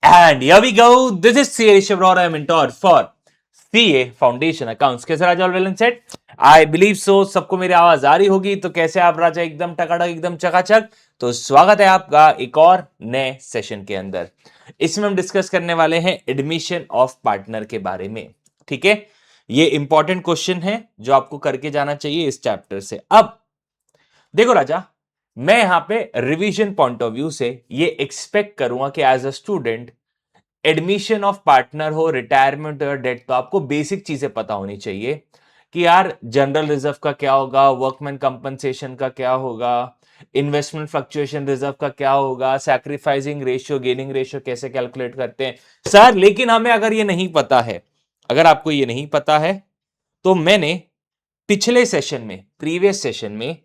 And here we go. This is CA Rishabh Rao. I am mentor for CA Foundation Accounts. कैसे राजा all well and set? I believe so सबको मेरी आवाज आ रही होगी. तो कैसे आप राजा? एकदम टकाटक, एकदम चकाचक. तो स्वागत है आपका एक और नए सेशन के अंदर. इसमें हम डिस्कस करने वाले हैं एडमिशन ऑफ पार्टनर के बारे में. ठीक है, ये इंपॉर्टेंट क्वेश्चन है जो आपको करके जाना चाहिए इस चैप्टर से. अब देखो राजा, मैं यहां पे रिवीजन पॉइंट ऑफ व्यू से ये एक्सपेक्ट करूंगा कि as a student admission of partner हो, रिटायरमेंट और डेथ, तो आपको बेसिक चीजें पता होनी चाहिए कि यार जनरल रिजर्व का क्या होगा, वर्कमैन कंपनसेशन का क्या होगा, इन्वेस्टमेंट फ्लक्चुएशन रिजर्व का क्या होगा, सैक्रिफाइसिंग रेशियो, गेनिंग रेशियो कैसे कैलकुलेट करते हैं सर. लेकिन हमें अगर ये नहीं पता है, अगर आपको ये नहीं पता है, तो मैंने पिछले सेशन में, प्रीवियस सेशन में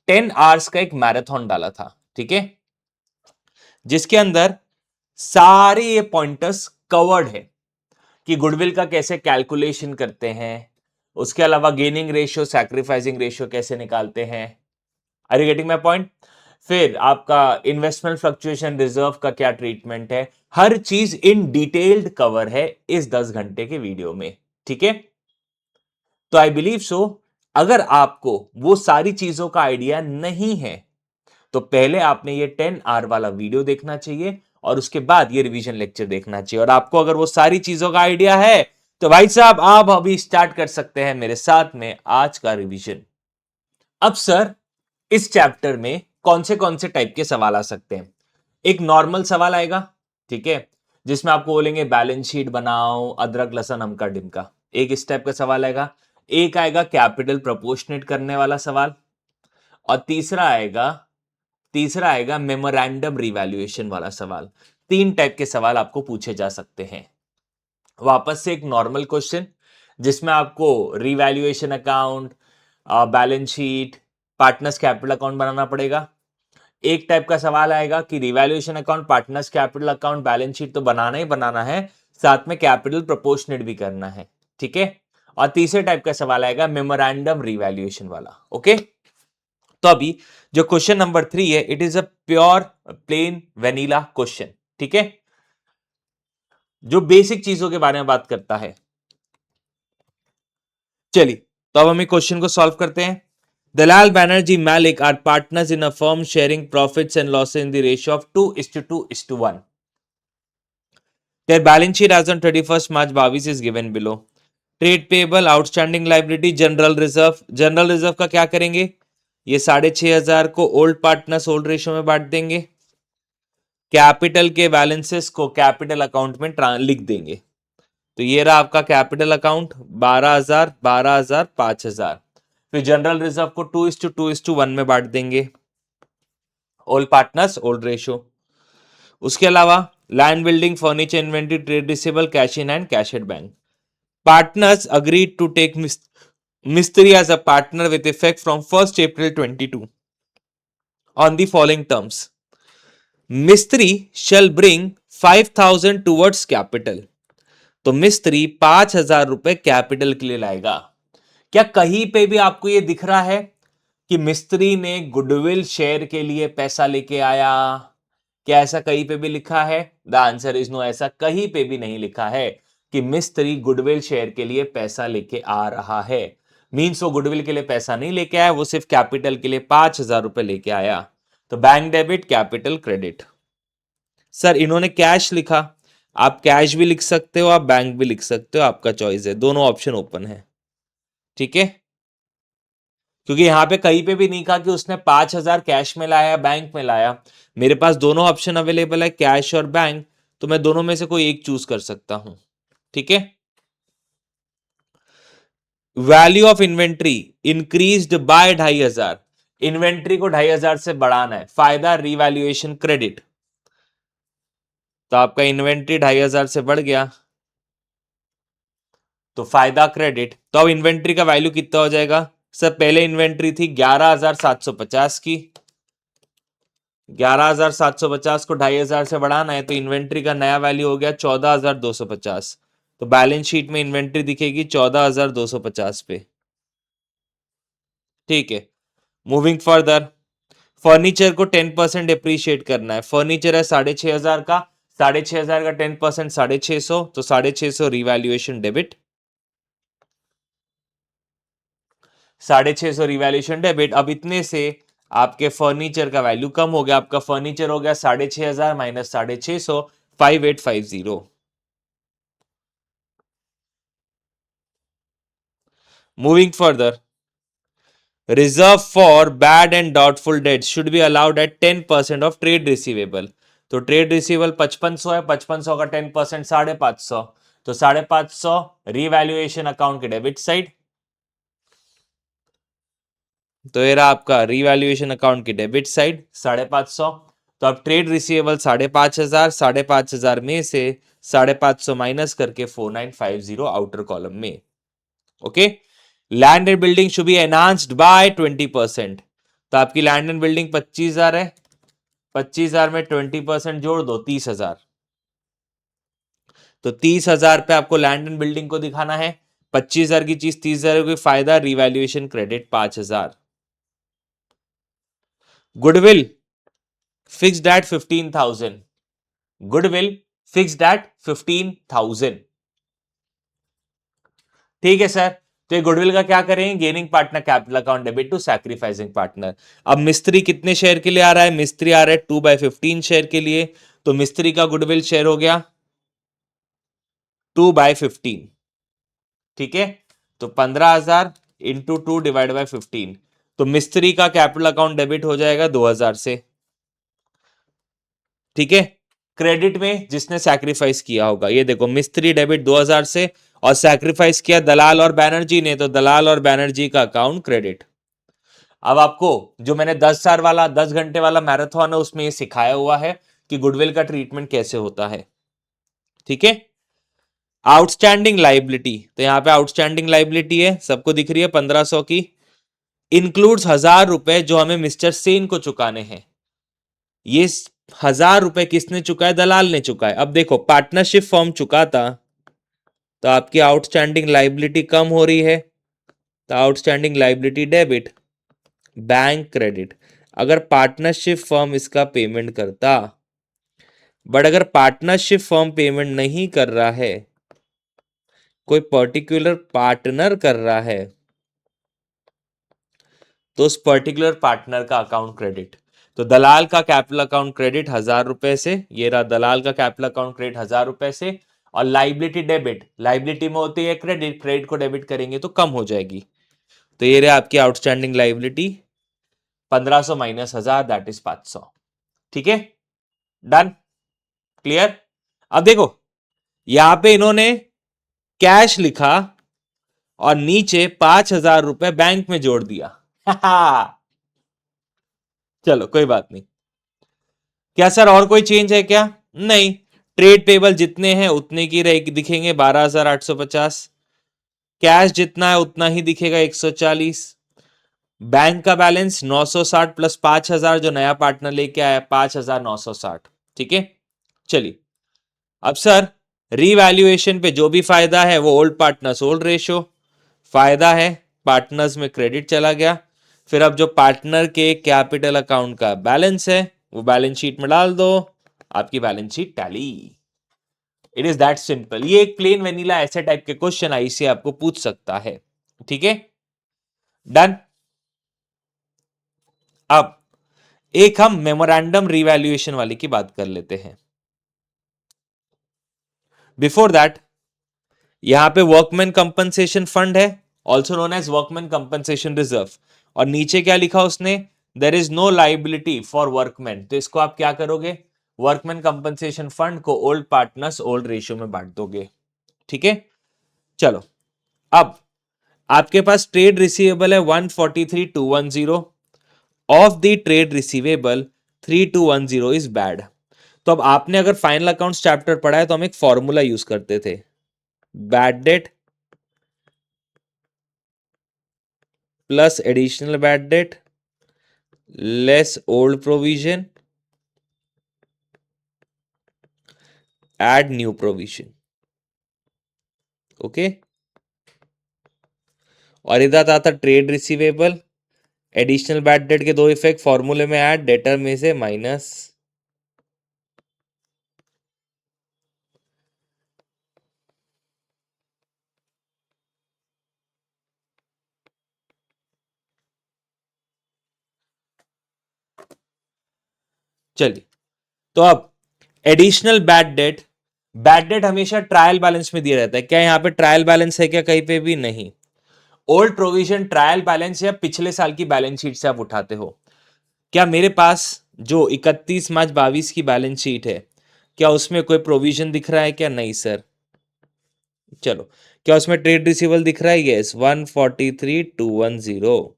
10 आवर्स का एक मैराथन डाला था. ठीक है, जिसके अंदर सारे ये पॉइंटर्स कवर्ड है कि गुडविल का कैसे कैलकुलेशन करते हैं, उसके अलावा गेनिंग रेशियो, सैक्रिफाइसिंग रेशियो कैसे निकालते हैं. Are you getting my point? फिर आपका इन्वेस्टमेंट फ्लक्चुएशन रिजर्व का क्या ट्रीटमेंट है, हर चीज इन डिटेल्ड कवर है इस 10 घंटे के वीडियो में. ठीक है, तो आई बिलीव सो अगर आपको वो सारी चीजों का आइडिया नहीं है तो पहले आपने ये 10 आवर वाला वीडियो देखना चाहिए और उसके बाद ये रिवीजन लेक्चर देखना चाहिए. और आपको अगर वो सारी चीजों का आइडिया है तो भाई साहब आप अभी स्टार्ट कर सकते हैं मेरे साथ में आज का रिवीजन. अब सर, इस चैप्टर में कौन से टाइप के सवाल आ सकते हैं? एक नॉर्मल सवाल आएगा, ठीक है, जिसमें आपको बोलेंगे बैलेंस शीट बनाओ, अदरक लहसुन अमका डिमका, एक इस टाइप का सवाल आएगा. एक आएगा कैपिटल प्रोपोर्शनेट करने वाला सवाल, और तीसरा आएगा मेमोरेंडम रिवैल्यूएशन वाला सवाल. 3 टाइप के सवाल आपको पूछे जा सकते हैं. वापस से एक नॉर्मल क्वेश्चन जिसमें आपको revaluation account, balance sheet, partners capital account बनाना पड़ेगा. एक टाइप का सवाल आएगा कि revaluation account, partners capital account, balance sheet तो बनाना ही बनाना है, साथ में कैपिटल प्रोपोर्शनेट भी करना है. ठीक है, और तीसरे टाइप का सवाल आएगा मेमोरेंडम रिवैल्यूएशन वाला. ओके, तो अभी जो क्वेश्चन नंबर 3 है, it is a pure plain vanilla question. ठीक है, जो बेसिक चीजों के बारे में बात करता है. चलिए, तो अब हम क्वेश्चन को सॉल्व करते हैं. Dalal Banerjee Malik are partners in a firm sharing profits and losses in the ratio of 2:2:1. Their balance sheet as on 31st March 22 is given below. Trade payable, outstanding liability, general reserve. General reserve का क्या करेंगे? ये 6,500 को old partners old ratio में बांट देंगे. Capital के balances को कैपिटल अकाउंट में लिख देंगे. तो ये रहा आपका कैपिटल अकाउंट, 12,000, 12,000, 5,000. फिर जनरल रिजर्व को 2:2:1 में बांट देंगे, ओल्ड पार्टनर्स ओल्ड रेशियो. उसके अलावा land, building, furniture, inventory, trade receivable, cash in hand, cash at bank. Partners agreed to take Mistry as a partner with effect from 1st April 2022 on the following terms. Mistry shall bring 5,000 towards capital. तो मिस्त्री 5,000 रुपए capital के लिए लाएगा. क्या कहीं पे भी आपको ये दिख रहा है कि मिस्त्री ने गुडविल शेयर के लिए पैसा लेके आया? क्या ऐसा कहीं पे भी लिखा है? The answer is no. ऐसा कहीं पे भी नहीं लिखा है कि मिस्त्री गुडविल शेयर के लिए पैसा लेके आ रहा है. मींस वो गुडविल के लिए पैसा नहीं लेके आया, वो सिर्फ कैपिटल के लिए 5,000 रुपए लेके आया. तो bank debit, capital credit. Sir इन्होंने कैश लिखा, आप कैश भी लिख सकते हो, आप बैंक भी लिख सकते हो, आपका चॉइस है, दोनों ऑप्शन ओपन है. ठीक है, क्योंकि यहां पे कहीं पे भी नहीं कहा कि उसने 5,000 कैश में लाया, बैंक में लाया. मेरे पास दोनों ऑप्शन अवेलेबल है, कैश और बैंक, तो मैं दोनों में से कोई एक चूज कर सकता हूं. ठीक है, value of inventory increased by 2,500. Inventory को 2,500 से बढ़ाना है, फायदा रिवैल्यूएशन क्रेडिट. तो आपका इन्वेंट्री 2,500 से बढ़ गया तो फायदा क्रेडिट. तो अब इन्वेंट्री का वैल्यू कितना हो जाएगा? सर पहले इन्वेंट्री थी 11,750 की, 11,750 को 2,500 से बढ़ाना है तो इन्वेंट्री का नया वैल्यू हो गया 14,250. तो बैलेंस शीट में इन्वेंट्री दिखेगी 14,250 पे. ठीक है, मूविंग फर्दर, फर्नीचर को 10% डिप्रीशिएट करना है. फर्नीचर है 6,500 का, 6,500 का 10% 650, तो 650 रिवैल्यूएशन डेबिट, 650 रिवैल्यूएशन डेबिट। अब इतने से आपके फर्नीचर का वैल्यू कम हो गया, आपका फर्नीचर हो गया 6,500 minus 650, 5850। Moving further, reserve for bad and doubtful debts should be allowed at 10% of trade receivable. तो ट्रेड रिसीवेबल 5500 है, 5500 का 10% 550, तो 550 रिवैल्यूएशन अकाउंट के डेबिट साइड। तो ये रहा आपका रिवैल्यूएशन अकाउंट की डेबिट साइड 550। तो अब ट्रेड रिसीवेबल 5,500, 5,500 में से 550 माइनस करके 4950 आउटर कॉलम में। Okay, land and building should be enhanced by 20%। तो आपकी लैंड एंड बिल्डिंग 25,000 है, 25,000 में 20% जोड़ दो 30,000। तो 30,000 पे आपको लैंड एंड बिल्डिंग को दिखाना है, 25,000 की चीज 30,000 की फायदा, revaluation credit 5,000। Goodwill fixed at 15,000, goodwill fixed at 15,000। ठीक है सर, तो ये गुडविल का क्या करेंगे, gaining partner capital account debit to sacrificing partner. अब मिस्त्री कितने शेयर के लिए आ रहा है, मिस्त्री आ रहा है 2/15 शेयर के लिए, तो मिस्त्री का गुडविल शेयर हो गया 2/15। ठीक है, तो 15,000 इंटू 2 डिवाइड बाई 15, तो मिस्त्री का कैपिटल अकाउंट डेबिट हो जाएगा 2,000 से। ठीक है, क्रेडिट में जिसने सैक्रिफाइस किया होगा, ये देखो मिस्त्री डेबिट 2,000 से, और सैक्रिफाइस किया दलाल और बैनर्जी ने, तो दलाल और बैनर्जी का अकाउंट क्रेडिट। अब आपको जो मैंने 10 साल वाला 10 घंटे वाला मैराथन है उसमें ये सिखाया हुआ है कि गुडविल का ट्रीटमेंट कैसे होता है। ठीक है, आउटस्टैंडिंग लाइबिलिटी, तो यहां पे आउटस्टैंडिंग लाइबिलिटी है, सबको दिख रही है 1,500 की, इंक्लूड्स 1,000 रुपए जो हमें मिस्टर सेन को चुकाने हैं। ये 1,000 रुपए किसने चुकाए, दलाल ने चुकाए। अब देखो पार्टनरशिप फॉर्म चुकाता तो आपकी आउटस्टैंडिंग लाइबिलिटी कम हो रही है, तो outstanding liability debit, bank credit. अगर पार्टनरशिप फर्म इसका पेमेंट करता, बट अगर पार्टनरशिप फर्म पेमेंट नहीं कर रहा है, कोई पर्टिकुलर पार्टनर कर रहा है, तो उस पर्टिकुलर पार्टनर का अकाउंट क्रेडिट। तो दलाल का कैपिटल अकाउंट क्रेडिट 1,000 रुपए से, ये रहा दलाल का कैपिटल अकाउंट क्रेडिट 1,000 रुपए से, और लाइबिलिटी डेबिट, लाइबिलिटी में होती है क्रेडिट, क्रेडिट को डेबिट करेंगे तो कम हो जाएगी। तो ये रहा आपकी outstanding liability 1,500 minus 1,000 that is 500। ठीक है, डन, क्लियर। अब देखो यहां पे इन्होंने कैश लिखा और नीचे 5,000 रुपए बैंक में जोड़ दिया। चलो कोई बात नहीं। क्या सर और कोई चेंज है क्या, नहीं, ट्रेड पेबल जितने हैं उतने की रहे दिखेंगे 12,850, कैश जितना है उतना ही दिखेगा 140, बैंक का बैलेंस 960 प्लस 5,000 जो नया पार्टनर लेके आया 5,960। ठीक है, चलिए अब सर रीवैल्यूएशन पे जो भी फायदा है वो ओल्ड पार्टनर्स ओल्ड रेशियो, फायदा है पार्टनर्स में क्रेडिट चला गया, फिर अब जो पार्टनर के कैपिटल अकाउंट का बैलेंस है वो बैलेंस शीट में डाल दो, आपकी balance sheet tally. It is that simple. ये एक प्लेन वेनिला ऐसे टाइप के क्वेश्चन आईसी आपको पूछ सकता है। ठीक है, डन। अब एक हम मेमोरेंडम रिवैल्यूएशन वाली की बात कर लेते हैं। बिफोर दैट यहां पे वर्कमैन कंपनसेशन फंड है, also known as workman compensation reserve, और नीचे क्या लिखा उसने, there is no liability for workman. तो इसको आप क्या करोगे, वर्कमैन कंपनसेशन फंड को ओल्ड पार्टनर्स ओल्ड रेशियो में बांट दोगे। ठीक है, चलो अब आपके पास ट्रेड रिसीवेबल है 143,210, of the trade receivable 3,210 is bad. तो अब आपने अगर फाइनल अकाउंट्स चैप्टर पढ़ा है तो हम एक फॉर्मूला यूज करते थे, bad debt plus additional bad debt less old provision add new provision. Okay, और इधर आता trade receivable, additional bad debt के दो इफेक्ट, फॉर्मूले में ऐड, डेटर में से माइनस। चलिए, तो अब एडिशनल बैड डेट हमेशा ट्रायल बैलेंस में दिया रहता है। क्या यहाँ पे ट्रायल बैलेंस है क्या कहीं पे भी? नहीं। ओल्ड प्रोविजन ट्रायल बैलेंस या पिछले साल की बैलेंस शीट से आप उठाते हो। क्या मेरे पास जो 31 मार्च 22 की बैलेंस शीट है, क्या उसमें कोई प्रोविजन दिख रहा है क्या? नहीं सर। चलो, क्या उसमें ट्रेड रिसीवेबल दिख रहा है? यस, 143,210।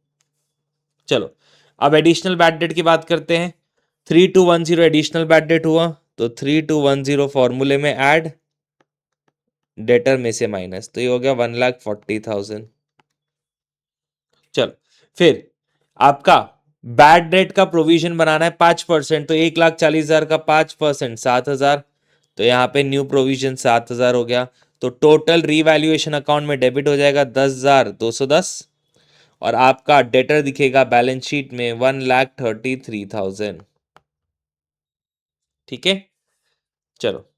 चलो, अब एडिशनल बैड डेट की बात करते हैं। 3210 एडिशनल बैड डेट हुआ, तो 3210 फॉर्मूले में ऐड, डेटर में से माइनस, तो ये हो गया 1,40,000। चलो, फिर आपका बैड डेट का प्रोविजन बनाना है 5%, तो 1,40,000 का 5% 7,000, तो यहाँ पे न्यू प्रोविजन 7,000 हो गया। तो टोटल रीवैल्यूएशन अकाउंट में डेबिट हो जाएगा 10,210, और आपका डेटर दिखेगा बैलेंस शीट में 1,33,000। ठीक है, चलो,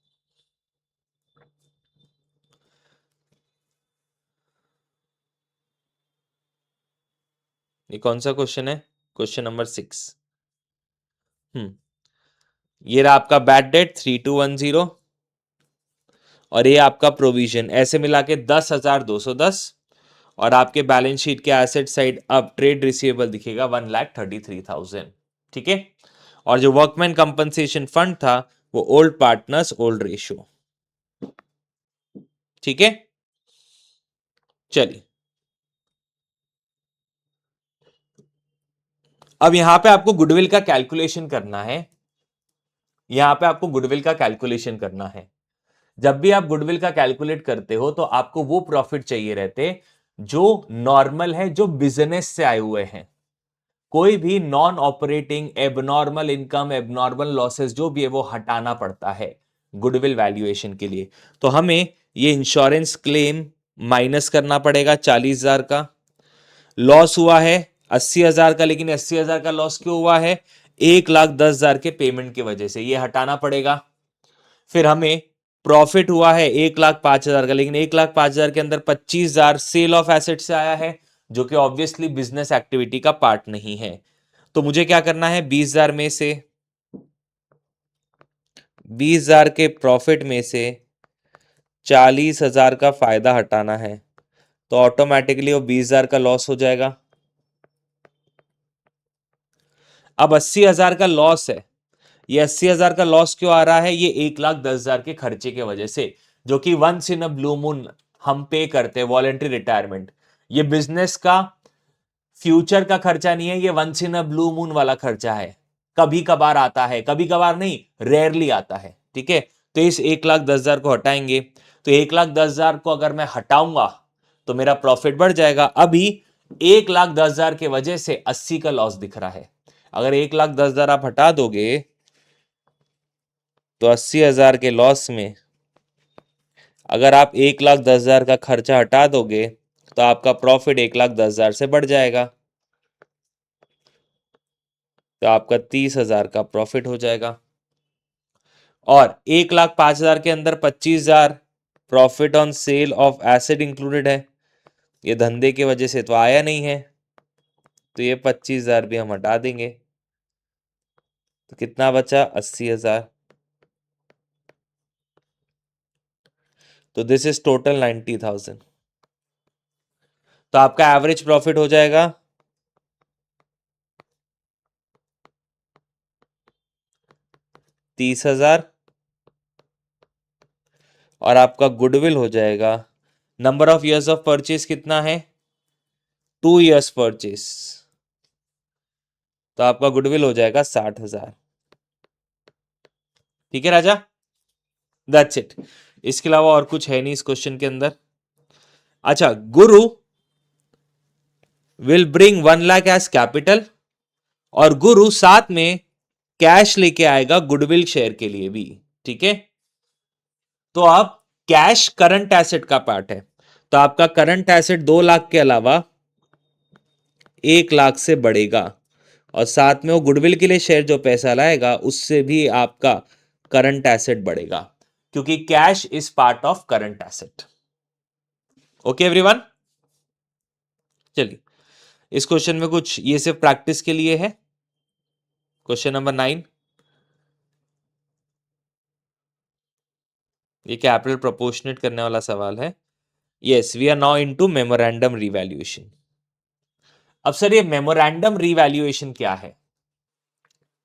ये कौन सा क्वेश्चन है? Question number 6। ये रहा आपका बैड डेट 3210, और ये आपका प्रोविजन, ऐसे मिला के 10,210, और आपके बैलेंस शीट के एसेट साइड अब ट्रेड रिसीवेबल दिखेगा 1,33,000। ठीक है, और जो वर्कमैन कंपनसेशन फंड था वो ओल्ड पार्टनर्स ओल्ड रेशियो। ठीक है, चलिए, अब यहां पे आपको गुडविल का कैलकुलेशन करना है। यहां पे आपको गुडविल का कैलकुलेशन करना है। जब भी आप गुडविल का कैलकुलेट करते हो तो आपको वो प्रॉफिट चाहिए रहते जो नॉर्मल है, जो बिजनेस से आए हुए हैं। कोई भी non operating abnormal income, abnormal losses जो भी है वो हटाना पड़ता है गुडविल वैल्यूएशन के लिए। तो हमें ये इंश्योरेंस क्लेम माइनस करना पड़ेगा 40,000 का। लॉस हुआ है 80,000 का, लेकिन 80,000 का लॉस क्यों हुआ है? 1,10,000 के पेमेंट की वजह से, ये हटाना पड़ेगा। फिर हमें प्रॉफिट हुआ है 1,05,000 का, लेकिन 1,05,000 के अंदर 25,000 सेल ऑफ एसेट से आया है, जो कि ऑब्वियसली बिजनेस एक्टिविटी का पार्ट नहीं है। तो मुझे क्या करना है? 20,000 में से 20,000 के प्रॉफिट में से 40,000 का फायदा हटाना है, तो ऑटोमेटिकली वो 20,000 का लॉस हो जाएगा। अब 80,000 का लॉस है। ये 80,000 का लॉस क्यों आ रहा है? ये 1,10,000 के खर्चे की वजह से, जो कि once in a blue moon हम पे करते हैं, वॉलेंट्री रिटायरमेंट। ये बिजनेस का फ्यूचर का खर्चा नहीं है, ये once in a blue moon वाला खर्चा है। कभी कभार आता है, कभी कभार नहीं, रेयरली आता है। ठीक है, तो इस 1,10,000 को हटाएंगे। तो 1,10,000 को अगर मैं हटाऊंगा तो मेरा प्रॉफिट बढ़ जाएगा। अभी 1,10,000 के वजह से 80 का लॉस दिख रहा है। अगर 1,10,000 आप हटा दोगे तो 80,000 के लॉस में अगर आप 1,10,000 का खर्चा हटा दोगे तो आपका प्रॉफिट 1,10,000 से बढ़ जाएगा, तो आपका 30,000 का प्रॉफिट हो जाएगा। और 1,05,000 के अंदर 25,000 profit on sale of asset included है, ये धंधे की वजह से तो आया नहीं है, तो ये 25,000 भी हम हटा देंगे, तो कितना बचा? 80,000। तो दिस इज टोटल 90,000। तो आपका एवरेज प्रॉफिट हो जाएगा 30,000, और आपका गुडविल हो जाएगा, number of years of purchase कितना है? 2 इयर्स परचेज, तो आपका गुडविल हो जाएगा 60,000। ठीक है राजा, दैट्स इट। इसके अलावा और कुछ है नहीं इस क्वेश्चन के अंदर। अच्छा, गुरु विल ब्रिंग 1,00,000 एज कैपिटल, और गुरु साथ में कैश लेके आएगा गुडविल शेयर के लिए भी। ठीक है, तो अब कैश करंट एसेट का पार्ट है, तो आपका करंट एसेट 2,00,000 के अलावा 1,00,000 से बढ़ेगा, और साथ में वो गुडविल के लिए शेयर जो पैसा लाएगा उससे भी आपका करंट एसेट बढ़ेगा, क्योंकि cash is part of current asset. Okay everyone, चलिए, इस क्वेश्चन में कुछ ये सिर्फ प्रैक्टिस के लिए है। क्वेश्चन नंबर 9, ये कैपिटल प्रोपोर्शनेट करने वाला सवाल है। Yes, we are now into memorandum revaluation. अब सर ये मेमोरेंडम रिवैल्यूएशन क्या है?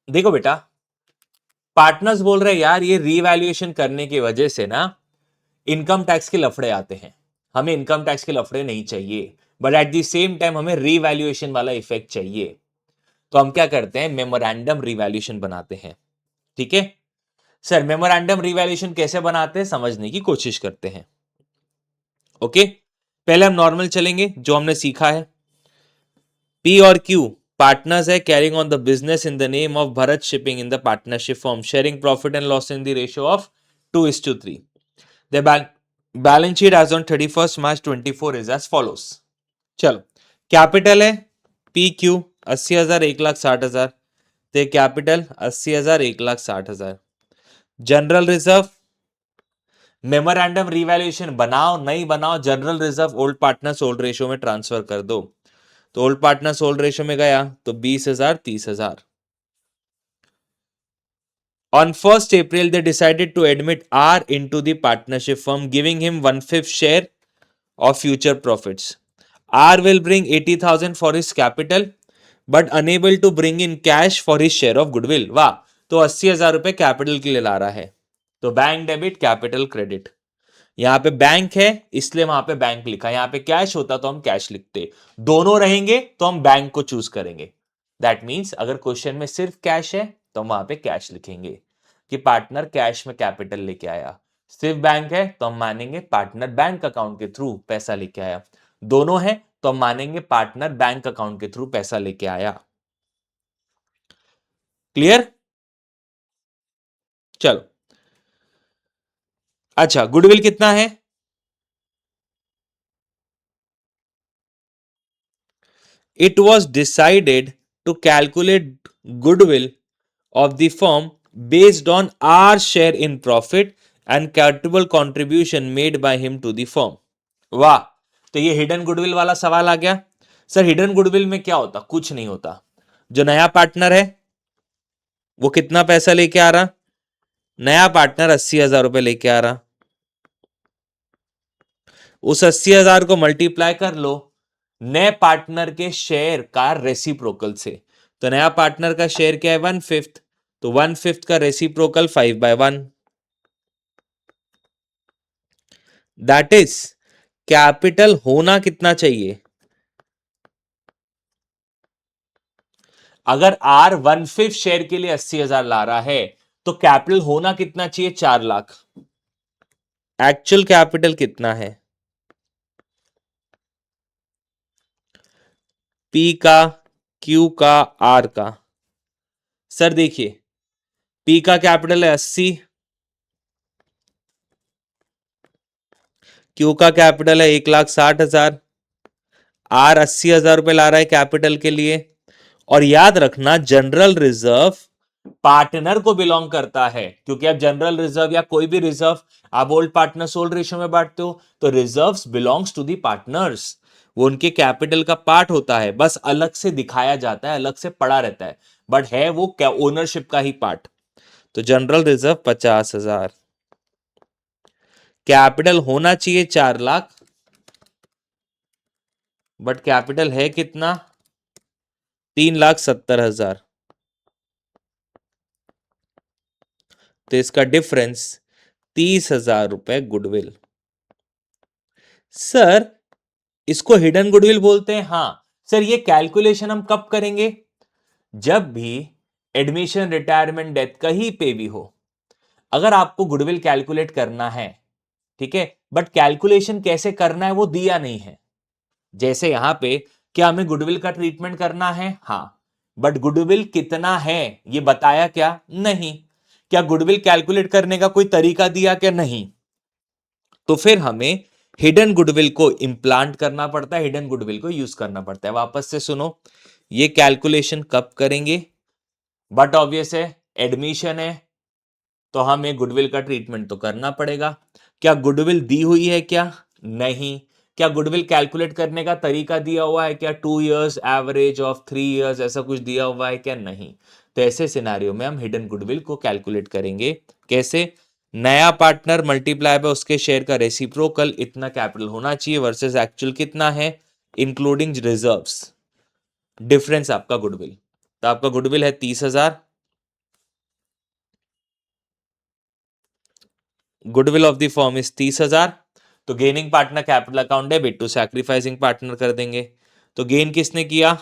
देखो बेटा, पार्टनर्स बोल रहे हैं यार ये रिवैल्यूएशन करने की वजह से ना इनकम टैक्स के लफड़े आते हैं, हमें इनकम टैक्स के लफड़े नहीं चाहिए, but at the same time हमें रिवैल्यूएशन वाला इफेक्ट चाहिए। तो हम क्या करते हैं, मेमोरेंडम रिवैल्यूएशन बनाते हैं। ठीक है सर, मेमोरेंडम रिवैल्यूएशन कैसे बनाते हैं समझने की कोशिश करते हैं। ओके, पहले हम नॉर्मल चलेंगे जो हमने सीखा है। पी और क्यू पार्टनर्स है, carrying on the business in the name of Bharat shipping in the partnership firm, sharing profit and loss in the ratio of 2:3। The balance sheet as on 31 March 24 is as follows. चलो, capital है P Q 80,000 1,60,000, तो capital 80,000 1,60,000। General reserve, memorandum revaluation बनाओ नहीं बनाओ, general reserve old partners old ratio में transfer कर दो। तो ओल्ड पार्टनर्स ओल्ड रेशियो में गया तो 20,000 30,000। On 1st April, they decided to admit R into the partnership firm, giving him 1/5 share of future profits. R will bring 80,000 for his capital, but unable to bring in cash for his share of goodwill. वाह, तो 80,000 रुपए capital के लिए ला रहा है। तो bank debit capital credit, यहां पे बैंक है इसलिए वहां पे बैंक लिखा, यहां पे कैश होता तो हम कैश लिखते, दोनों रहेंगे तो हम बैंक को चूज करेंगे। दैट मीन्स अगर क्वेश्चन में सिर्फ कैश है तो हम वहां पे कैश लिखेंगे कि पार्टनर कैश में कैपिटल लेके आया। सिर्फ बैंक है तो हम मानेंगे पार्टनर बैंक अकाउंट के थ्रू पैसा लेके आया। दोनों है तो हम मानेंगे पार्टनर बैंक अकाउंट के थ्रू पैसा लेके आया। क्लियर? चलो, अच्छा गुडविल कितना है? It was decided to calculate goodwill of the firm based on our share in profit and charitable contribution made by him to the firm. वाह, तो ये हिडन गुडविल वाला सवाल आ गया। सर हिडन गुडविल में क्या होता? कुछ नहीं होता। जो नया पार्टनर है वो कितना पैसा लेके आ रहा? नया पार्टनर 80,000 रुपए लेके आ रहा, उस 80,000 को मल्टीप्लाई कर लो नए पार्टनर के शेयर का रेसिप्रोकल से। तो नया पार्टनर का शेयर क्या है? 1/5, तो 1/5 का रेसिप्रोकल 5/1। दैट इज कैपिटल होना कितना चाहिए? अगर आर 1/5 शेयर के लिए 80,000 ला रहा है तो कैपिटल होना कितना चाहिए? 4 लाख। एक्चुअल कैपिटल कितना है? पी का, क्यू का, आर का। सर देखिए, पी का कैपिटल है 80, क्यू का कैपिटल है 1,60,000, आर 80,000 रुपए ला रहा है कैपिटल के लिए। और याद रखना जनरल रिजर्व पार्टनर को बिलोंग करता है, क्योंकि आप जनरल रिजर्व या कोई भी रिजर्व आप ओल्ड पार्टनर्स ओल्ड रेशियो में बांटते हो तो reserves belongs to the partners, वो उनके कैपिटल का पार्ट होता है, बस अलग से दिखाया जाता है, अलग से पड़ा रहता है, बट है वो क्या ओनरशिप का ही पार्ट। तो जनरल रिजर्व 50,000, कैपिटल होना चाहिए 4 लाख, बट कैपिटल है कितना? 3,70,000। तो इसका डिफरेंस 30,000 रुपए गुडविल। सर इसको हिडन गुडविल बोलते हैं? हाँ सर, ये कैलकुलेशन हम कब करेंगे? जब भी एडमिशन रिटायरमेंट डेथ कहीं पे भी हो, अगर आपको गुडविल कैलकुलेट करना है, ठीक है, बट कैलकुलेशन कैसे करना है वो दिया नहीं है। जैसे यहां पे क्या हमें गुडविल का ट्रीटमेंट करना है? हाँ, बट गुडविल कितना है ये बताया क्या? नहीं। क्या गुडविल कैलकुलेट करने का कोई तरीका दिया क्या? नहीं। तो फिर हमें हिडन गुडविल को इंप्लांट करना पड़ता है, हिडन गुडविल को यूज करना पड़ता है। वापस से सुनो, ये कैलकुलेशन कब करेंगे? बट ऑब्वियस है एडमिशन है तो हमें गुडविल का ट्रीटमेंट तो करना पड़ेगा। क्या गुडविल दी हुई है क्या? नहीं। क्या गुडविल कैलकुलेट करने का तरीका दिया हुआ है क्या? 2 years एवरेज ऑफ 3 years ऐसा कुछ दिया हुआ है क्या? नहीं। तो ऐसे सिनेरियो में हम हिडन गुडविल को कैलकुलेट करेंगे कैसे? नया पार्टनर मल्टीप्लाई बाय उसके शेयर का रेसिप्रोकल, इतना कैपिटल होना चाहिए वर्सेस एक्चुअल कितना है इंक्लूडिंग रिजर्व्स, डिफरेंस आपका गुडविल। तो आपका गुडविल है 30,000, goodwill of the firm is 30,000। तो gaining partner capital account debit to sacrificing partner कर देंगे। तो गेन किसने किया?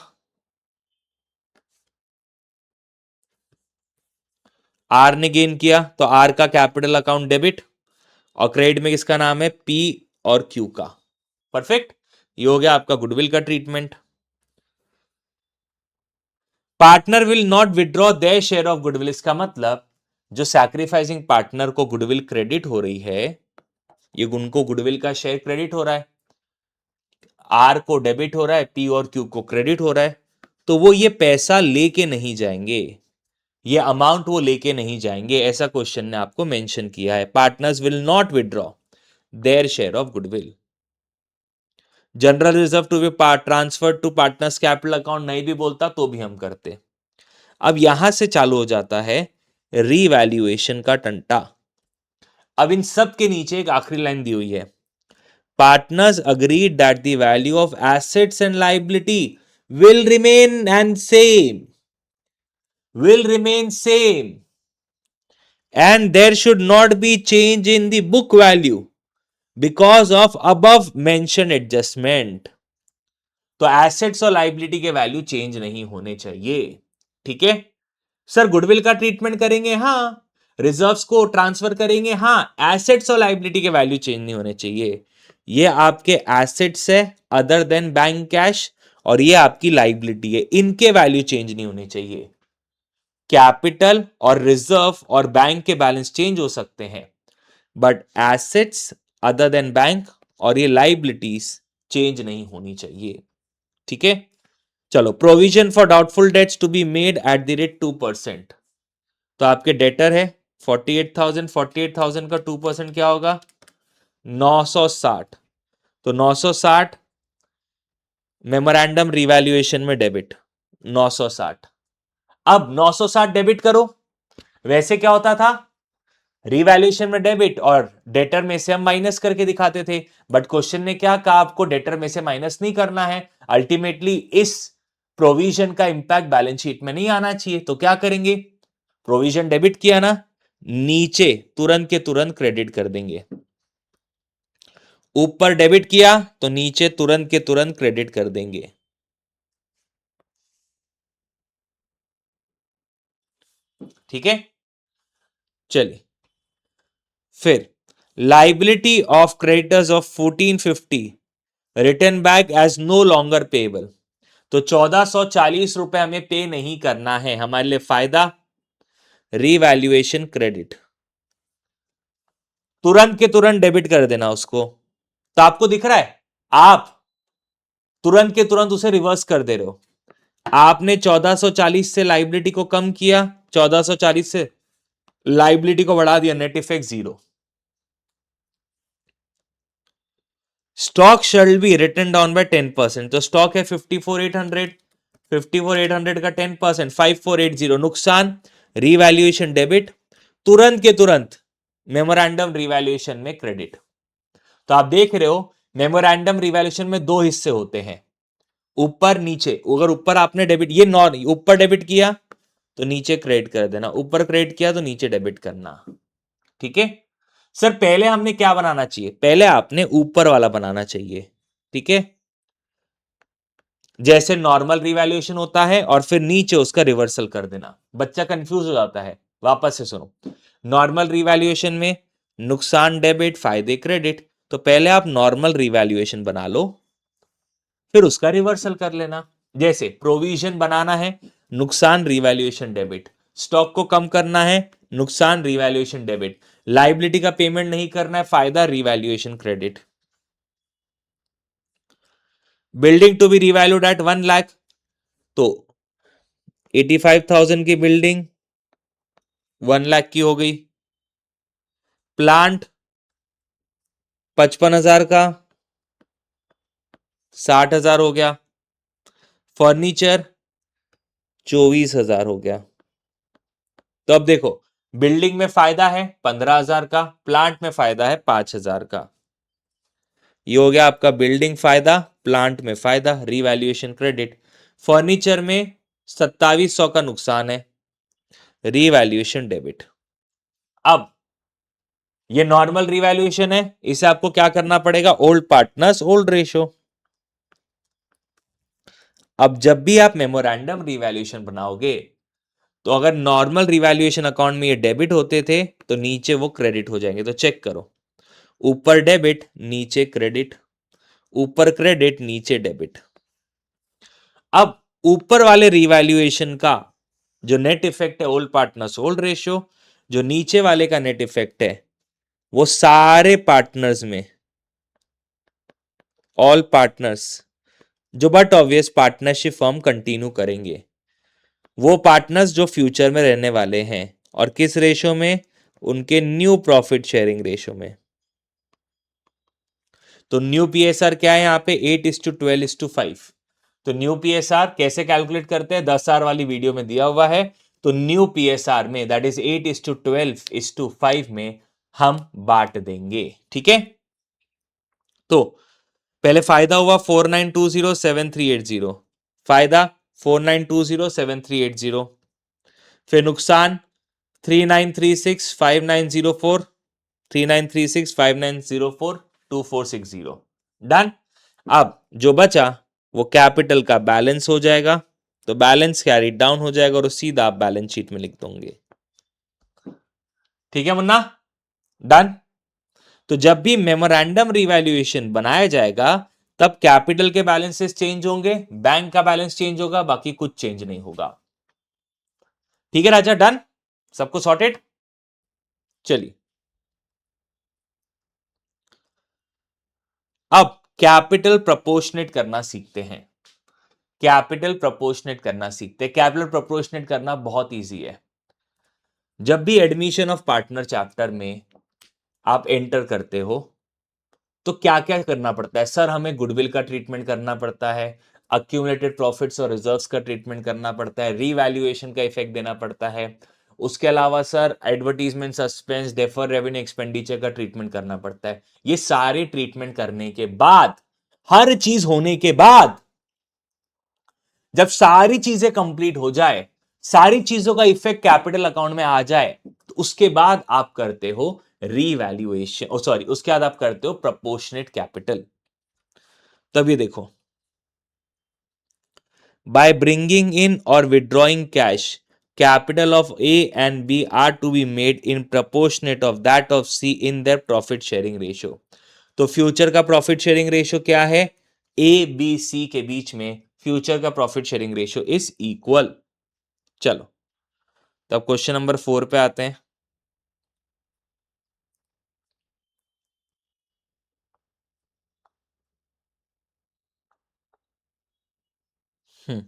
आर ने गेन किया, तो आर का कैपिटल अकाउंट डेबिट, और क्रेडिट में किसका नाम है? पी और क्यू का। परफेक्ट, ये हो गया आपका गुडविल का treatment. Partner will not withdraw their share of goodwill, इसका मतलब जो सैक्रिफाइसिंग पार्टनर को गुडविल क्रेडिट हो रही है, ये उनको गुडविल का शेयर क्रेडिट हो रहा है, आर को डेबिट हो रहा है, पी और क्यू को क्रेडिट हो रहा है, तो वो ये पैसा लेके नहीं जाएंगे, ये अमाउंट वो लेके नहीं जाएंगे, ऐसा क्वेश्चन ने आपको मेंशन किया है। Partners will not withdraw their share of goodwill. General reserve to be transfer to partners capital account नहीं भी बोलता तो भी हम करते। अब यहां से चालू हो जाता है रीवैल्यूएशन का टंटा। अब इन सब के नीचे एक आखिरी लाइन दी हुई है, partners agreed that the value of assets and liability will remain and same, will remain same and there should not be change in the book value because of above mentioned adjustment। तो assets और liability के value change नहीं होने चाहिए। ठीक है sir, goodwill का treatment करेंगे, हाँ, रिजर्व्स को ट्रांसफर करेंगे, हाँ, एसेट्स और लाइबिलिटी के वैल्यू चेंज नहीं होने चाहिए। ये आपके एसेट्स है अदर देन बैंक कैश, और ये आपकी लाइबिलिटी है, इनके वैल्यू चेंज नहीं होने चाहिए। कैपिटल और रिजर्व और बैंक के बैलेंस चेंज हो सकते हैं, but assets other than bank और ये लाइबिलिटीज चेंज नहीं होनी चाहिए। ठीक है, चलो, provision for doubtful debts to be made at the rate 2%। तो आपके डेटर है 48,000, 48,000 का 2% क्या होगा? 960। तो 960 मेमोरेंडम रिवैल्यूएशन में डेबिट 960। अब 960 डेबिट करो, वैसे क्या होता था, रिवैल्यूएशन में डेबिट और डेटर में से हम माइनस करके दिखाते थे, बट क्वेश्चन ने क्या कहा, आपको डेटर में से माइनस नहीं करना है, अल्टीमेटली इस प्रोविजन का इंपैक्ट बैलेंस शीट में नहीं आना चाहिए। तो क्या करेंगे, प्रोविजन डेबिट किया ना, नीचे तुरंत के तुरंत क्रेडिट कर देंगे, ऊपर डेबिट किया तो नीचे तुरंत के तुरंत क्रेडिट कर देंगे। ठीक है, चलिए फिर liability of creditors of 1450 return back as no longer payable. तो 1440 रुपए हमें पे नहीं करना है, हमारे लिए फायदा, रीवैल्यूएशन क्रेडिट तुरंत के तुरंत डेबिट कर देना उसको। तो आपको दिख रहा है, आप तुरंत के तुरंत उसे रिवर्स कर दे रहे हो। आपने 1440 से लाइबिलिटी को कम किया, 1440 से लाइबिलिटी को बढ़ा दिया, net effect 0। Stock shall be written down by 10%। तो स्टॉक है 54,800, 54,800 का 10% 5480, नुकसान, रीवैल्यूएशन डेबिट, तुरंत के तुरंत मेमोरेंडम रिवैल्यूएशन में क्रेडिट। तो आप देख रहे हो मेमोरेंडम रिवैल्यूएशन में दो हिस्से होते हैं, ऊपर नीचे। अगर ऊपर आपने डेबिट, ये नॉन, ऊपर डेबिट किया तो नीचे क्रेडिट कर देना, ऊपर क्रेडिट किया तो नीचे डेबिट करना। ठीक है सर, पहले हमने क्या बनाना चाहिए, पहले आपने ऊपर वाला बनाना चाहिए। ठीक है, जैसे नॉर्मल रिवैल्यूएशन होता है और फिर नीचे उसका रिवर्सल कर देना, बच्चा कंफ्यूज हो जाता है। वापस से सुनो, नॉर्मल रिवैल्यूएशन में नुकसान डेबिट, फायदे क्रेडिट, तो पहले आप नॉर्मल रिवैल्यूएशन बना लो, फिर उसका रिवर्सल कर लेना। जैसे प्रोविजन बनाना है, नुकसान रिवैल्यूएशन डेबिट, स्टॉक को कम करना है, नुकसान रिवैल्यूएशन डेबिट, लाइबिलिटी का पेमेंट नहीं करना है, फायदा revaluation credit. Building to be revalued at 1 lakh, तो 85,000 की बिल्डिंग 1 लाख की हो गई। प्लांट 55,000 का 60,000 हो गया। फर्नीचर 24,000 हो गया। तो अब देखो, बिल्डिंग में फायदा है 15,000 का, प्लांट में फायदा है 5,000 का। ये हो गया आपका बिल्डिंग फायदा, प्लांट में फायदा, रीवैल्यूएशन क्रेडिट। फर्नीचर में 2700 का नुकसान है, रीवैल्यूएशन डेबिट। अब ये नॉर्मल रीवैल्यूएशन है, इसे आपको क्या करना पड़ेगा, ओल्ड पार्टनर्स ओल्ड रेशो। अब जब भी आप मेमोरेंडम रीवैल्यूएशन बनाओगे तो अगर नॉर्मल रिवैल्यूएशन अकाउंट में ये डेबिट होते थे तो नीचे वो क्रेडिट हो जाएंगे। तो चेक करो, ऊपर डेबिट नीचे क्रेडिट, ऊपर क्रेडिट नीचे डेबिट। अब ऊपर वाले रिवैल्यूएशन का जो नेट इफेक्ट है ओल्ड पार्टनर्स ओल्ड रेशियो, जो नीचे वाले का नेट इफेक्ट है वो सारे पार्टनर्स में, ऑल पार्टनर्स, जो but obvious partnership firm continue करेंगे, वो पार्टनर्स जो फ्यूचर में रहने वाले हैं। और किस रेशो में, उनके न्यू प्रॉफिट शेयरिंग रेशो में। तो न्यू पीएसआर क्या है यहाँ पे, 8:12:5। तो न्यू पीएसआर कैसे कैलकुलेट करते हैं, 10,000 वाली वीडियो में दिया हुआ है। तो न्यू पीएसआर में दैट इज 8:12:5 में हम बांट देंगे, ठीक है। तो पहले फायदा हुआ 49207380, फायदा 49207380। फिर नुकसान 39365904, 393659042460। डन। अब जो बचा वो कैपिटल का बैलेंस हो जाएगा, तो बैलेंस कैरी डाउन हो जाएगा और सीधा आप बैलेंस शीट में लिख दोगे। ठीक है मुन्ना, डन। तो जब भी मेमोरेंडम रिवैल्यूएशन बनाया जाएगा तब कैपिटल के बैलेंसेस चेंज होंगे, बैंक का बैलेंस चेंज होगा, बाकी कुछ चेंज नहीं होगा। ठीक है राजा, डन, सबको सॉर्टेड। चलिए अब कैपिटल प्रोपोर्शनेट करना सीखते हैं। कैपिटल प्रोपोर्शनेट करना सीखते हैं। कैपिटल प्रोपोर्शनेट करना बहुत इजी है। जब भी एडमिशन ऑफ पार्टनर चैप्टर में आप एंटर करते हो तो क्या क्या करना पड़ता है, सर हमें गुडविल का ट्रीटमेंट करना पड़ता है, अक्यूमुलेटेड प्रॉफिट्स और रिजर्व्स का ट्रीटमेंट करना पड़ता है, रीवैल्यूएशन का इफेक्ट देना पड़ता है, उसके अलावा sir advertisement suspense defer revenue expenditure का ट्रीटमेंट करना पड़ता है। ये सारे ट्रीटमेंट करने के बाद, हर चीज होने के बाद, जब सारी चीजें कंप्लीट हो जाए, सारी चीजों का इफेक्ट कैपिटल अकाउंट में आ जाए, तो उसके बाद आप करते हो रीवैल्यूएशन, सॉरी उसके बाद आप करते हो प्रोपोर्शनेट कैपिटल। तब ये देखो, बाय ब्रिंगिंग इन और withdrawing cash, capital of A and B are to be made in proportionate of that of C in their profit sharing ratio। तो फ्यूचर का प्रॉफिट शेयरिंग रेशियो क्या है, ए B सी के बीच में फ्यूचर का profit sharing ratio is equal. चलो तब question number 4 पे आते हैं। हम्म,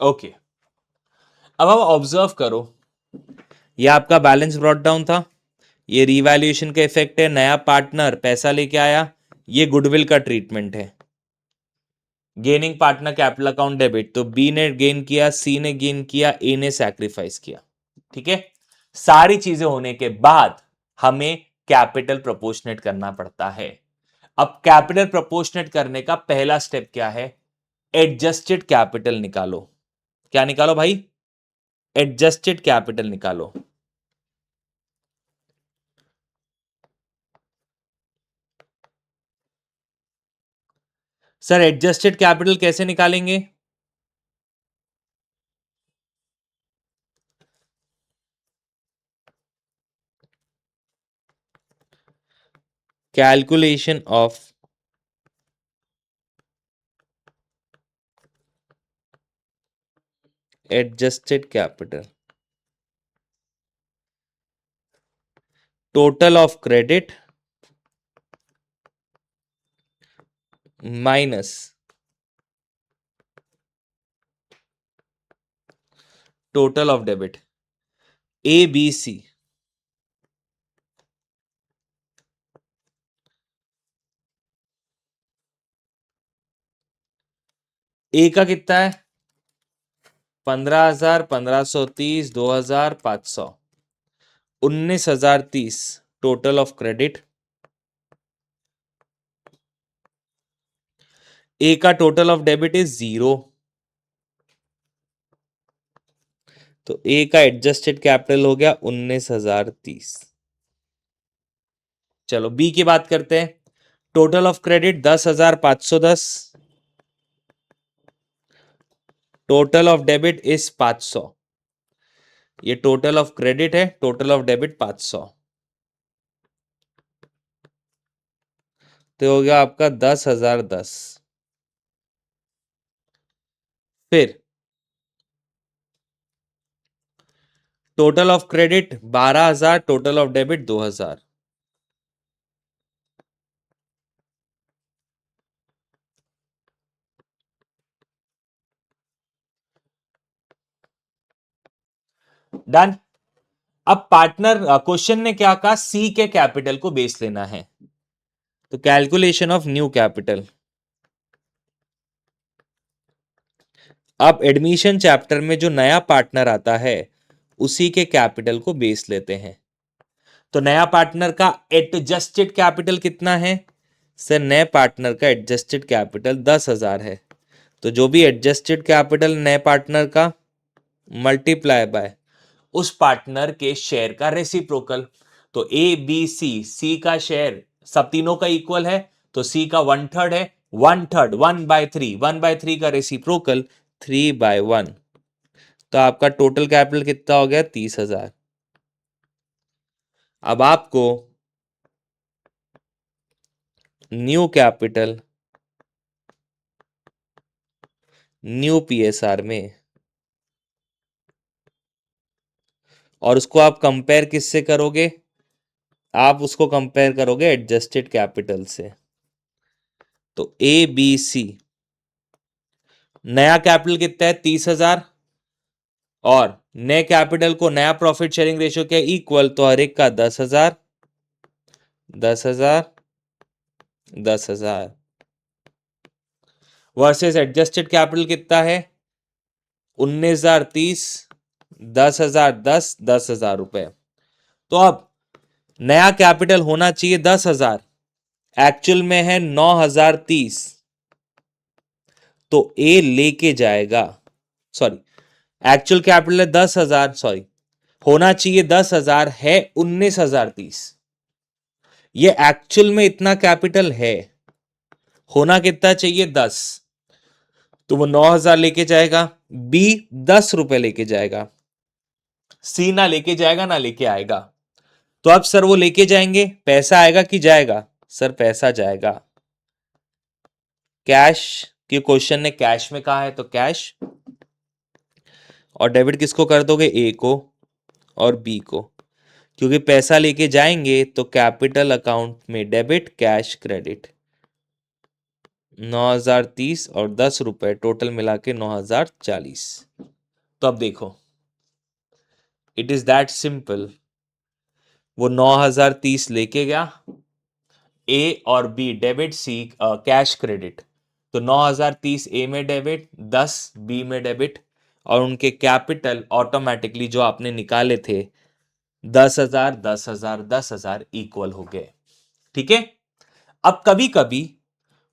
ओके। अब आप ऑब्जर्व करो, ये आपका बैलेंस ब्रॉट डाउन था, ये रिवैल्यूएशन का इफेक्ट है, नया पार्टनर पैसा लेके आया, ये गुडविल का ट्रीटमेंट है, gaining partner capital account debit. तो बी ने गेन किया, सी ने गेन किया, ए ने सैक्रिफाइस किया। ठीक है, सारी चीजें होने के बाद हमें कैपिटल प्रोपोर्शनेट करना पड़ता है। अब कैपिटल प्रोपोर्शनेट करने का पहला स्टेप क्या है, एडजस्टेड कैपिटल निकालो। क्या निकालो भाई, एडजस्टेड कैपिटल निकालो। सर एडजस्टेड कैपिटल कैसे निकालेंगे, calculation of adjusted capital, total of credit minus total of debit A B C, A का कितना है 15,000, 1530, 2,000, 500, 19,030 टोटल ऑफ क्रेडिट। ए का टोटल ऑफ डेबिट इज 0, तो ए का एडजस्टेड कैपिटल हो गया 19,030। चलो बी की बात करते हैं। Total of credit 10,510, total of debit is 500। ये टोटल ऑफ क्रेडिट है, टोटल ऑफ डेबिट 500, तो हो गया आपका 10,010। फिर total of credit 12,000, total of debit 2,000। Done. अब पार्टनर क्वेश्चन ने क्या कहा, सी के कैपिटल को बेस लेना है, तो कैलकुलेशन ऑफ न्यू कैपिटल। अब एडमिशन चैप्टर में जो नया पार्टनर आता है उसी के कैपिटल को बेस लेते हैं। तो नया पार्टनर का एडजस्टेड कैपिटल कितना है सर? नए पार्टनर का एडजस्टेड कैपिटल 10,000 है, तो जो भी एडजस्टेड कैपिटल नए पार्टनर का मल्टीप्लाई बाय उस पार्टनर के शेयर का रेसिप्रोकल। तो ए बी सी, सी का शेयर सब तीनों का इक्वल है, तो सी का 1/3 है, 1/3 1/3, 1/3 का रेसिप्रोकल 3/1, तो आपका टोटल कैपिटल कितना हो गया 30,000। अब आपको न्यू कैपिटल न्यू पीएसआर में, और उसको आप कंपेयर किससे करोगे? आप उसको कंपेयर करोगे एडजस्टेड कैपिटल से। तो ए बी सी नया कैपिटल कितना है 30,000, और नए कैपिटल को नया प्रॉफिट शेयरिंग रेशियो के इक्वल, तो हर एक का 10,000, 10,000, 10,000 वर्सेस एडजस्टेड कैपिटल कितना है 19,030, 10,010, 10,000 रुपए। तो अब नया कैपिटल होना चाहिए 10,000, एक्चुअल में है 9,030, तो ए लेके जाएगा, सॉरी एक्चुअल कैपिटल है 10,000, सॉरी होना चाहिए 10,000, है 19,030। ये एक्चुअल में इतना कैपिटल है, होना कितना चाहिए 10, तो वो 9,000 लेके जाएगा, बी 10 रुपए लेके जाएगा, सी ना लेके जाएगा ना लेके आएगा। तो अब सर वो लेके जाएंगे, पैसा आएगा कि जाएगा? सर पैसा जाएगा, कैश के क्वेश्चन ने कैश में कहा है तो कैश, और डेबिट किसको कर दोगे? ए को और बी को, क्योंकि पैसा लेके जाएंगे तो कैपिटल अकाउंट में डेबिट, कैश क्रेडिट। 9,030 और 10 रुपए टोटल मिला के 9,040। तो अब देखो इट इज दैट सिंपल, वो 9,030 लेके गया, ए और बी डेबिट, सी कैश क्रेडिट, तो 9,030 ए में डेबिट, 10 बी में डेबिट, और उनके कैपिटल ऑटोमेटिकली जो आपने निकाले थे 10,000, 10,000, 10,000 इक्वल हो गए। ठीक है। अब कभी कभी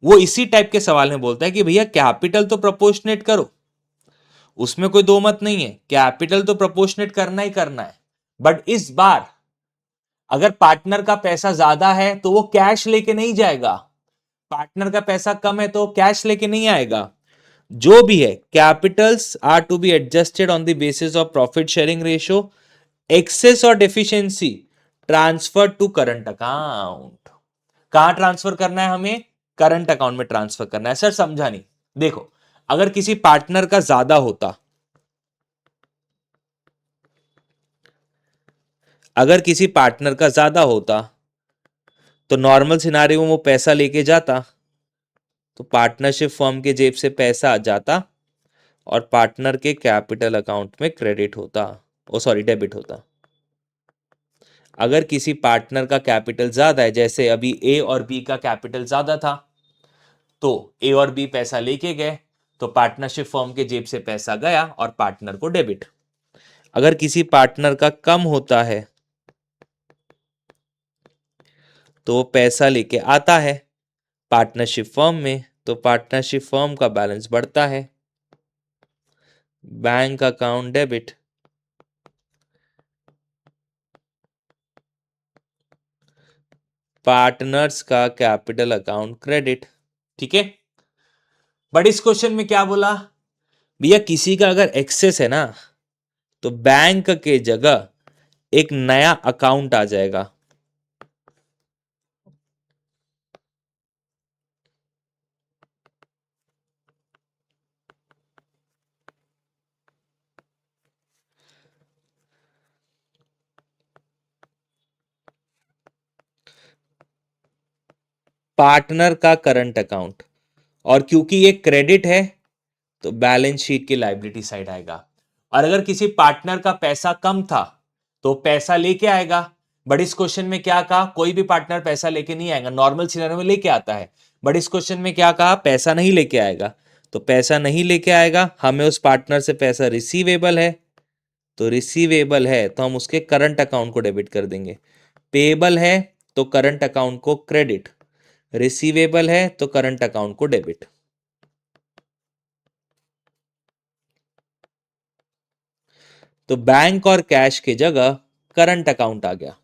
वो इसी टाइप के सवाल में बोलता है कि भैया कैपिटल तो प्रोपोर्शनेट करो, उसमें कोई दो मत नहीं है, कैपिटल तो प्रोपोर्शनेट करना ही करना है, बट इस बार अगर पार्टनर का पैसा ज्यादा है तो वो कैश लेके नहीं जाएगा, पार्टनर का पैसा कम है तो कैश लेके नहीं आएगा। जो भी है capitals are to be adjusted on the basis of profit sharing ratio, excess और deficiency transfer to current account. कहां ट्रांसफर करना है हमें? करंट अकाउंट में ट्रांसफर करना है। सर समझा नहीं। देखो अगर किसी पार्टनर का ज्यादा होता, अगर किसी पार्टनर का ज्यादा होता तो नॉर्मल सिनारियो में वो पैसा लेके जाता, तो पार्टनरशिप फर्म के जेब से पैसा जाता, और पार्टनर के कैपिटल अकाउंट में क्रेडिट होता, ओ सॉरी डेबिट होता। अगर किसी पार्टनर का कैपिटल ज्यादा है, जैसे अभी ए और बी का कैपिटल ज्यादा था, तो ए और बी पैसा लेके गए, तो पार्टनरशिप फर्म के जेब से पैसा गया और पार्टनर को डेबिट। अगर किसी पार्टनर का कम होता है तो पैसा लेके आता है पार्टनरशिप फर्म में, तो पार्टनरशिप फर्म का बैलेंस बढ़ता है, बैंक अकाउंट डेबिट, पार्टनर्स का कैपिटल अकाउंट क्रेडिट। ठीक है, बट इस क्वेश्चन में क्या बोला भैया, किसी का अगर एक्सेस है ना तो बैंक के जगह एक नया अकाउंट आ जाएगा। पार्टनर का करंट अकाउंट, और क्योंकि ये क्रेडिट है तो बैलेंस शीट की लायबिलिटी साइड आएगा। और अगर किसी पार्टनर का पैसा कम था तो पैसा लेके आएगा, बट इस क्वेश्चन में क्या कहा, कोई भी पार्टनर पैसा लेके नहीं आएगा, नॉर्मल सिनेरियो में लेके आता है, बट इस क्वेश्चन में क्या कहा, पैसा नहीं लेके आएगा। तो पैसा नहीं लेके आएगा, हमें उस पार्टनर से पैसा रिसीवेबल है, तो रिसीवेबल है तो हम उसके करंट अकाउंट को डेबिट कर देंगे। पेएबल है तो करंट अकाउंट को क्रेडिट, रिसीवेबल है तो करंट अकाउंट को डेबिट। तो बैंक और कैश की जगह करंट अकाउंट आ गया,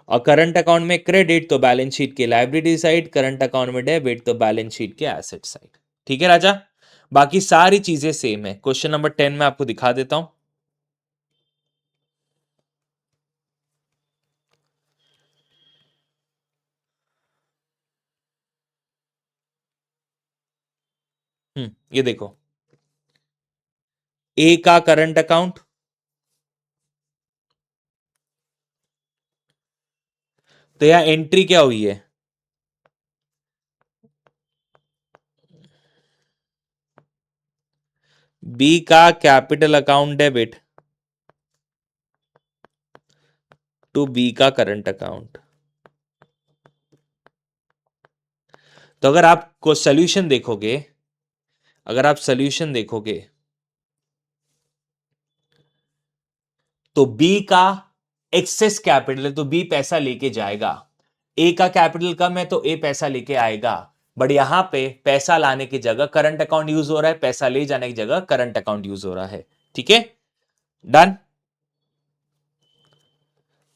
और करंट अकाउंट में क्रेडिट तो बैलेंस शीट के लायबिलिटी साइड, करंट अकाउंट में डेबिट तो बैलेंस शीट के एसेट साइड। ठीक है राजा, बाकी सारी चीजें सेम है। क्वेश्चन नंबर 10 में आपको दिखा देता हूं। ये देखो, ए का करंट अकाउंट, तो यहां एंट्री क्या हुई है, बी का capital account debit to B का करंट अकाउंट। तो अगर आपको सोल्यूशन देखोगे, अगर आप सोल्यूशन देखोगे तो बी का एक्सेस कैपिटल है तो बी पैसा लेके जाएगा, ए का कैपिटल कम है तो ए पैसा लेके आएगा, बट यहां पे पैसा लाने की जगह करंट अकाउंट यूज हो रहा है, पैसा ले जाने की जगह करंट अकाउंट यूज हो रहा है। ठीक है, डन।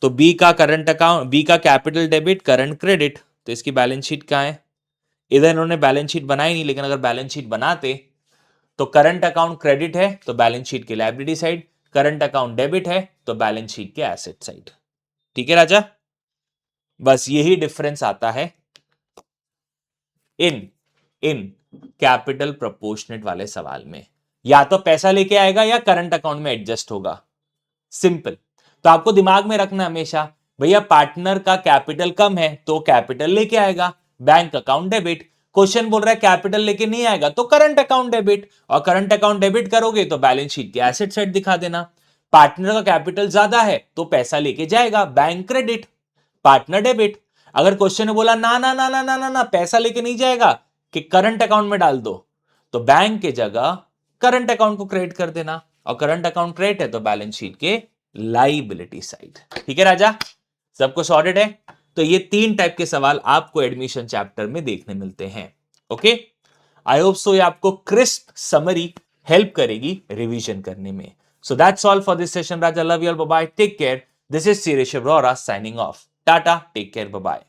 तो बी का करंट अकाउंट, बी का कैपिटल डेबिट, करंट क्रेडिट, तो इसकी बैलेंस शीट कहां है, इधर इन्होंने बैलेंस शीट बनाई नहीं, लेकिन अगर बैलेंस शीट बनाते तो करंट अकाउंट क्रेडिट है तो बैलेंस शीट की liability side, current account debit है तो बैलेंस शीट के एसेट साइड। ठीक है राजा, बस यही डिफरेंस आता है इन इन कैपिटल प्रोपोर्शनेट वाले सवाल में, या तो पैसा लेके आएगा या करंट अकाउंट में एडजस्ट होगा, सिंपल। तो आपको दिमाग में रखना हमेशा, भैया पार्टनर का कैपिटल कम है तो कैपिटल लेके आएगा, बैंक अकाउंट डेबिट। क्वेश्चन बोल रहा है कैपिटल लेके नहीं आएगा तो करंट अकाउंट डेबिट, और करंट अकाउंट डेबिट करोगे तो बैलेंस शीट की एसेट साइड दिखा देना। पार्टनर का कैपिटल ज्यादा है तो पैसा लेके जाएगा, बैंक क्रेडिट, पार्टनर डेबिट। अगर क्वेश्चन ने बोला ना ना ना ना ना ना ना पैसा लेके नहीं जाएगा, कि करंट अकाउंट में डाल दो, तो बैंक के जगह करंट अकाउंट को क्रेडिट कर देना, और करंट अकाउंट क्रेडिट है तो बैलेंस शीट के लाइबिलिटी साइड। ठीक है राजा, सबको सॉर्टेड है। तो ये 3 टाइप के सवाल आपको एडमिशन चैप्टर में देखने मिलते हैं। ओके, आई होप सो ये आपको क्रिस्प समरी हेल्प करेगी रिवीजन करने में। So that's all for this session राजा, love you all, bye bye, take care. This is C Rishabh Rohra signing off, tata, take care, bye bye.